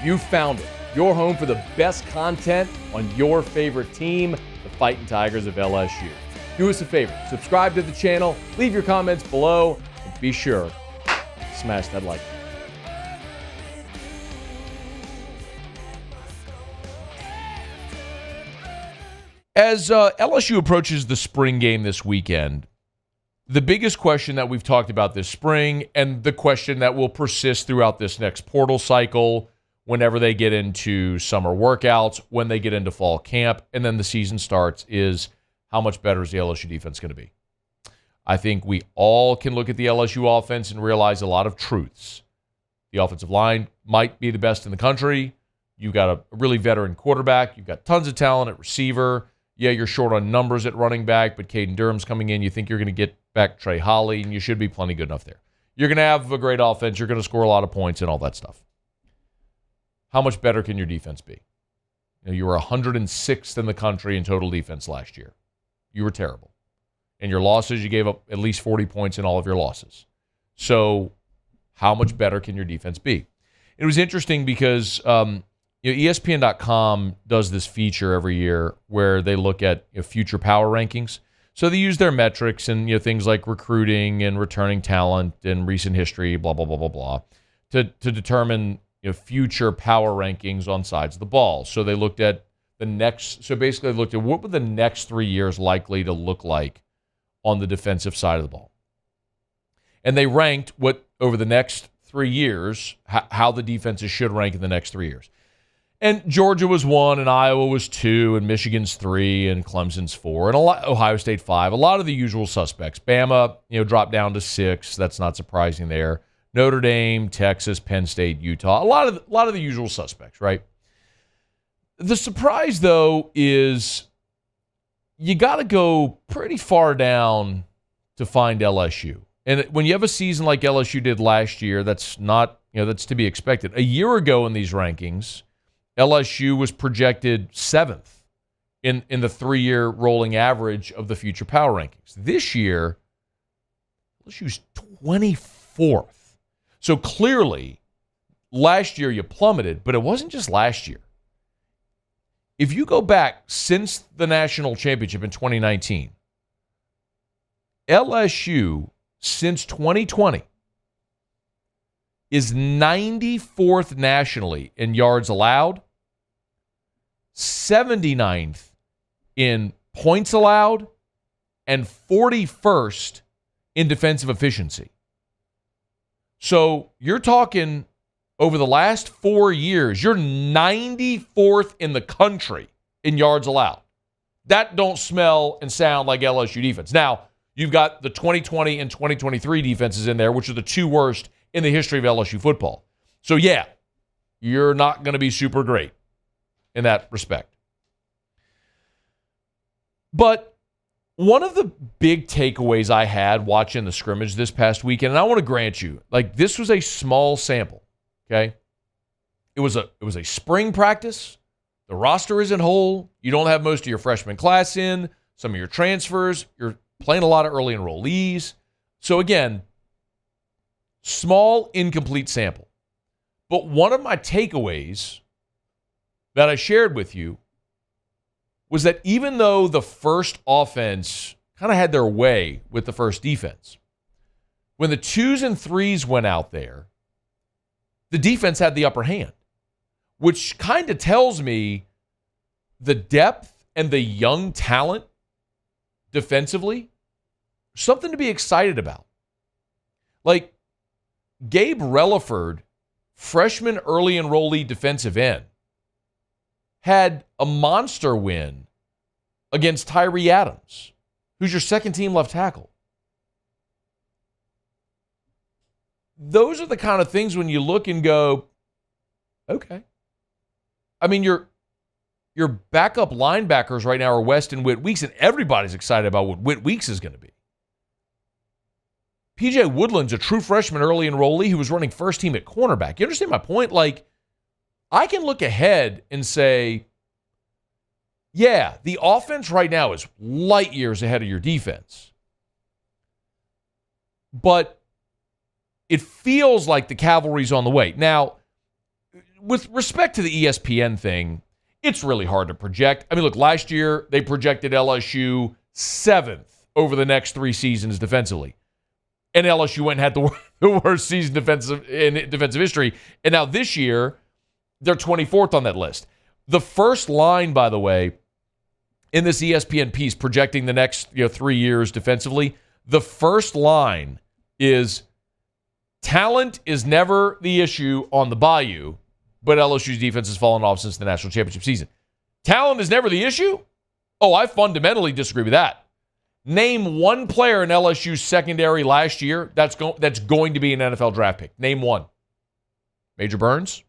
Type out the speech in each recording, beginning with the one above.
You found it. Your home for the best content on your favorite team, the Fighting Tigers of LSU. Do us a favor, subscribe to the channel, leave your comments below, and be sure to smash that like button. As LSU approaches the spring game this weekend, the biggest question that we've talked about this spring, and the question that will persist throughout this next portal cycle, whenever they get into summer workouts, when they get into fall camp, and then the season starts, is how much better is the LSU defense going to be? I think we all can look at the LSU offense and realize a lot of truths. The offensive line might be the best in the country. You've got a really veteran quarterback. You've got tons of talent at receiver. Yeah, you're short on numbers at running back, but Caden Durham's coming in. You think you're going to get back Trey Holly, and you should be plenty good enough there. You're going to have a great offense. You're going to score a lot of points and all that stuff. How much better can your defense be? You were 106th in the country in total defense last year. You were terrible. And your losses, you gave up at least 40 points in all of your losses. So how much better can your defense be? It was interesting because ESPN.com does this feature every year where they look at future power rankings. So they use their metrics and things like recruiting and returning talent and recent history, blah, blah, blah, blah, blah, to determine future power rankings on sides of the ball. So they looked at basically they looked at what were the next 3 years likely to look like on the defensive side of the ball. And they ranked what over the next 3 years, how the defenses should rank in the next 3 years. And Georgia was 1, and Iowa was 2, and Michigan's 3, and Clemson's 4, and Ohio State 5. A lot of the usual suspects. Bama, dropped down to 6. That's not surprising there. Notre Dame, Texas, Penn State, Utah. A lot of the usual suspects, right? The surprise, though, is you got to go pretty far down to find LSU. And when you have a season like LSU did last year, that's not, that's to be expected. A year ago in these rankings, LSU was projected 7th in the 3-year rolling average of the future power rankings. This year, LSU's 24th. So clearly, last year you plummeted, but it wasn't just last year. If you go back since the national championship in 2019, LSU since 2020 is 94th nationally in yards allowed, 79th in points allowed, and 41st in defensive efficiency. So you're talking over the last 4 years, you're 94th in the country in yards allowed. That don't smell and sound like LSU defense. Now, you've got the 2020 and 2023 defenses in there, which are the 2 worst in the history of LSU football. So, yeah, you're not going to be super great in that respect. But one of the big takeaways I had watching the scrimmage this past weekend, and I want to grant you, this was a small sample, okay? It was a spring practice. The roster isn't whole. You don't have most of your freshman class in, some of your transfers. You're playing a lot of early enrollees. So, again, small, incomplete sample. But one of my takeaways that I shared with you was that even though the first offense kind of had their way with the first defense, when the 2s and 3s went out there, the defense had the upper hand, which kind of tells me the depth and the young talent defensively, something to be excited about. Like Gabe Relaford, freshman early enrollee defensive end, had a monster win against Tyree Adams, who's your second-team left tackle. Those are the kind of things when you look and go, okay. I mean, your backup linebackers right now are West and Whit Weeks, and everybody's excited about what Whit Weeks is going to be. P.J. Woodland's a true freshman early enrollee who was running first team at cornerback. You understand my point? Like, I can look ahead and say, yeah, the offense right now is light years ahead of your defense. But it feels like the cavalry's on the way. Now, with respect to the ESPN thing, it's really hard to project. I mean, look, last year they projected LSU 7th over the next 3 seasons defensively. And LSU went and had the worst season in defensive history. And now this year, they're 24th on that list. The first line, by the way, in this ESPN piece projecting the next 3 years defensively, the first line is talent is never the issue on the Bayou, but LSU's defense has fallen off since the national championship season. Talent is never the issue? Oh, I fundamentally disagree with that. Name one player in LSU's secondary last year that's going to be an NFL draft pick. Name one. Major Burns?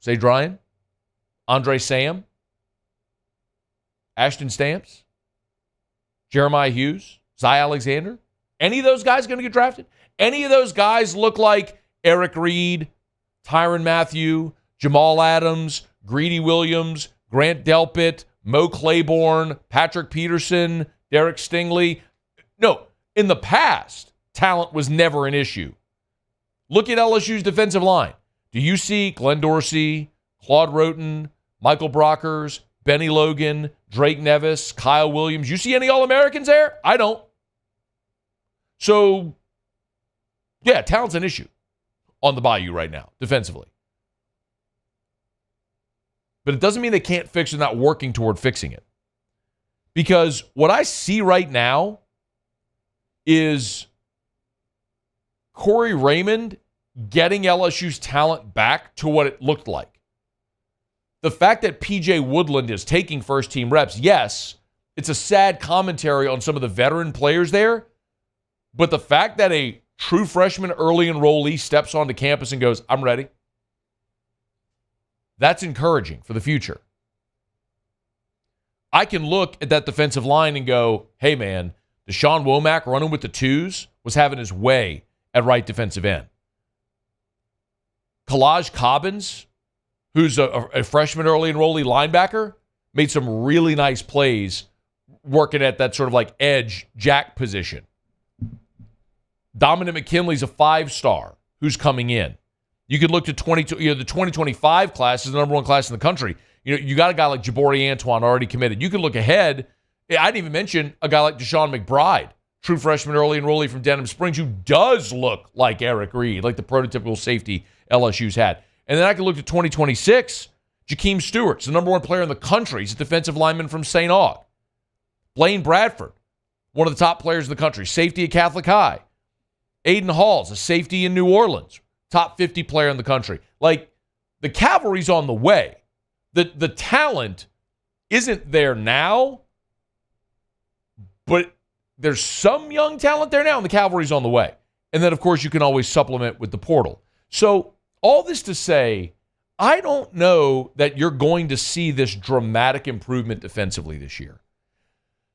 Sage Ryan? Andre Sam? Ashton Stamps? Jeremiah Hughes? Zy Alexander? Any of those guys going to get drafted? Any of those guys look like Eric Reed, Tyrann Mathieu, Jamal Adams, Greedy Williams, Grant Delpit, Mo Claiborne, Patrick Peterson, Derek Stingley? No, in the past, talent was never an issue. Look at LSU's defensive line. Do you see Glenn Dorsey, Claude Roten, Michael Brockers, Benny Logan, Drake Nevis, Kyle Williams? You see any All-Americans there? I don't. So, yeah, talent's an issue on the Bayou right now, defensively. But it doesn't mean they can't fix it, not working toward fixing it. Because what I see right now is Corey Raymond getting LSU's talent back to what it looked like. The fact that P.J. Woodland is taking first-team reps, yes, it's a sad commentary on some of the veteran players there, but the fact that a true freshman early enrollee steps onto campus and goes, I'm ready, that's encouraging for the future. I can look at that defensive line and go, hey, man, Deshaun Womack running with the twos was having his way at right defensive end. Kalaj Cobbins, who's a freshman early enrollee linebacker, made some really nice plays working at that sort of like edge jack position. Dominic McKinley's a 5-star who's coming in. You could look to the 2025 class is the number 1 class in the country. You got a guy like Jabari Antoine already committed. You could look ahead. I didn't even mention a guy like Deshaun McBride, true freshman early enrollee from Denham Springs, who does look like Eric Reed, like the prototypical safety LSU's had. And then I could look to 2026. Jakeem Stewart's the number 1 player in the country. He's a defensive lineman from St. Aug. Blaine Bradford, one of the top players in the country, safety at Catholic High. Aiden Hall's a safety in New Orleans, top 50 player in the country. Like, the cavalry's on the way. The talent isn't there now, but there's some young talent there now, and the cavalry's on the way. And then, of course, you can always supplement with the portal. So all this to say, I don't know that you're going to see this dramatic improvement defensively this year.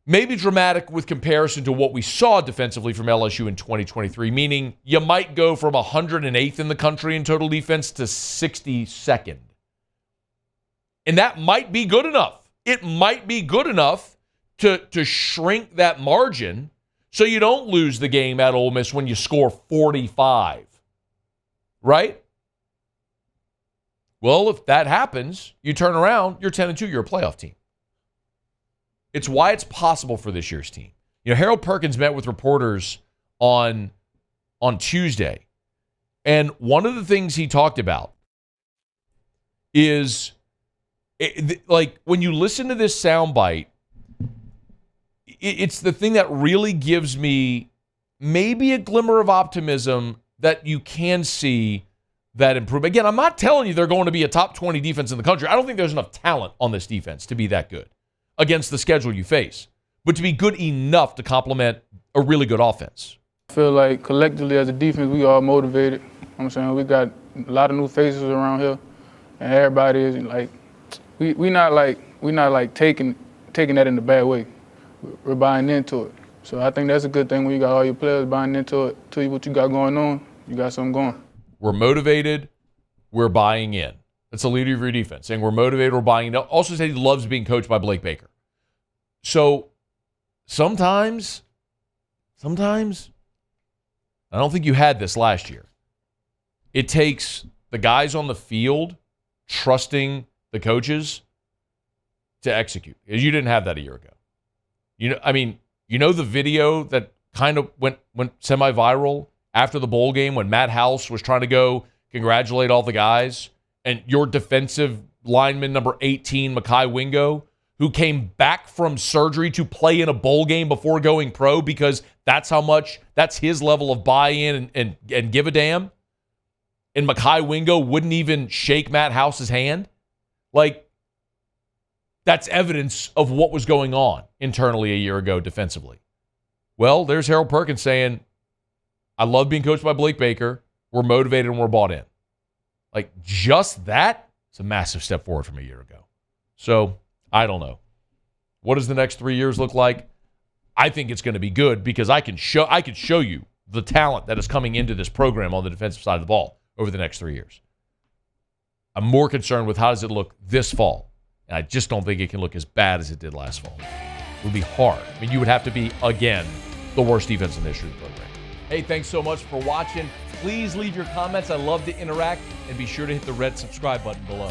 Maybe dramatic with comparison to what we saw defensively from LSU in 2023, meaning you might go from 108th in the country in total defense to 62nd. And that might be good enough. It might be good enough to shrink that margin so you don't lose the game at Ole Miss when you score 45. Right? Well, if that happens, you turn around, you're 10-2, you're a playoff team. It's why it's possible for this year's team. Harold Perkins met with reporters on Tuesday, and one of the things he talked about is, like, when you listen to this soundbite, it's the thing that really gives me maybe a glimmer of optimism that you can see that improvement. Again, I'm not telling you they're going to be a top 20 defense in the country. I don't think there's enough talent on this defense to be that good against the schedule you face, but to be good enough to complement a really good offense. I feel like collectively as a defense, we all motivated. I'm saying we got a lot of new faces around here, and everybody is like, we not taking that in a bad way. We're buying into it. So I think that's a good thing when you got all your players buying into it. Tell you what you got going on, you got something going. We're motivated. We're buying in. That's the leader of your defense, saying we're motivated, we're buying in. Also said he loves being coached by Blake Baker. So sometimes, I don't think you had this last year. It takes the guys on the field trusting the coaches to execute. You didn't have that a year ago. The video that kind of went semi-viral after the bowl game when Matt House was trying to go congratulate all the guys, and your defensive lineman number 18, Mekhi Wingo, who came back from surgery to play in a bowl game before going pro because that's his level of buy-in and give a damn. And Mekhi Wingo wouldn't even shake Matt House's hand. Like, that's evidence of what was going on internally a year ago defensively. Well, there's Harold Perkins saying, I love being coached by Blake Baker. We're motivated and we're bought in. Like, just that is a massive step forward from a year ago. So, I don't know. What does the next 3 years look like? I think it's going to be good because I could show you the talent that is coming into this program on the defensive side of the ball over the next 3 years. I'm more concerned with how does it look this fall. And I just don't think it can look as bad as it did last fall. It would be hard. I mean, you would have to be, again, the worst defense in the history of the program. Hey, thanks so much for watching. Please leave your comments. I love to interact. And be sure to hit the red subscribe button below.